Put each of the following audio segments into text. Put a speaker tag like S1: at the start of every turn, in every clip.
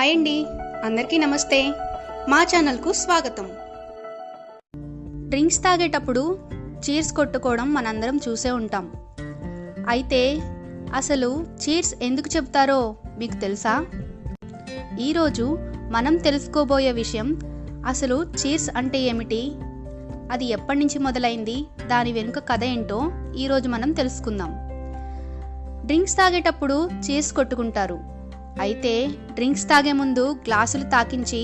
S1: Hi అండి, అందరికీ నమస్తే. మా ఛానల్కు స్వాగతం. డ్రింక్స్ తాగేటప్పుడు చీర్స్ కొట్టుకోవడం మనందరం చూసే ఉంటాం. అయితే అసలు చీర్స్ ఎందుకు చెప్తారో మీకు తెలుసా? ఈరోజు మనం తెలుసుకోబోయే విషయం అసలు చీర్స్ అంటే ఏమిటి, అది ఎప్పటి నుంచి మొదలైంది, దాని వెనుక కథ ఏంటో ఈరోజు మనం తెలుసుకుందాం. డ్రింక్స్ తాగేటప్పుడు చీర్స్ కొట్టుకుంటారు. అయితే డ్రింక్స్ తాగే ముందు గ్లాసులు తాకించి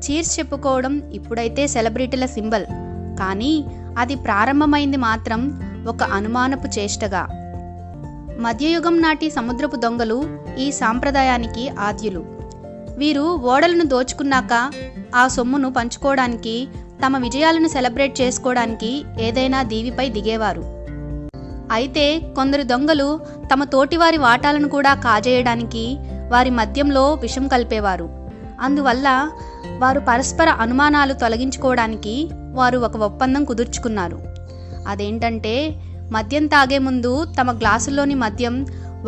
S1: చీర్స్ చెప్పుకోవడం ఇప్పుడైతే సెలబ్రిటీల సింబల్. కానీ అది ప్రారంభమైంది మాత్రం ఒక అనుమానపు చేష్టగా. మధ్యయుగం నాటి సముద్రపు దొంగలు ఈ సాంప్రదాయానికి ఆద్యులు. వీరు ఓడలను దోచుకున్నాక ఆ సొమ్మును పంచుకోవడానికి, తమ విజయాలను సెలబ్రేట్ చేసుకోవడానికి ఏదైనా దీవిపై దిగేవారు. అయితే కొందరు దొంగలు తమ తోటివారి వాటాలను కూడా కాజేయడానికి వారి మద్యంలో విషం కలిపేవారు. అందువల్ల వారు పరస్పర అనుమానాలు తొలగించుకోవడానికి వారు ఒక ఒప్పందం కుదుర్చుకున్నారు. అదేంటంటే, మద్యం తాగే ముందు తమ గ్లాసుల్లోని మద్యం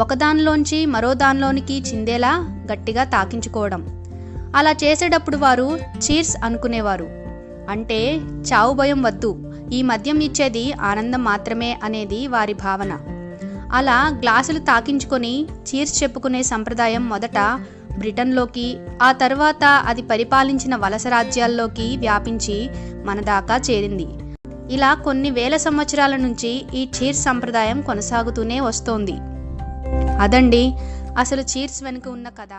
S1: ఒకదానిలోంచి మరో దానిలోనికి చిందేలా గట్టిగా తాకించుకోవడం. అలా చేసేటప్పుడు వారు చీర్స్ అనుకునేవారు. అంటే చావు భయం వద్దు, ఈ మద్యం ఇచ్చేది ఆనందం మాత్రమే అనేది వారి భావన. అలా గ్లాసులు తాకించుకొని చీర్స్ చెప్పుకునే సంప్రదాయం మొదట బ్రిటన్లోకి, ఆ తర్వాత అది పరిపాలించిన వలస రాజ్యాల్లోకి వ్యాపించి మన దాకా చేరింది. ఇలా కొన్ని వేల సంవత్సరాల నుంచి ఈ చీర్స్ సంప్రదాయం కొనసాగుతూనే వస్తోంది. అదండి అసలు చీర్స్ వెనుక ఉన్న కథ.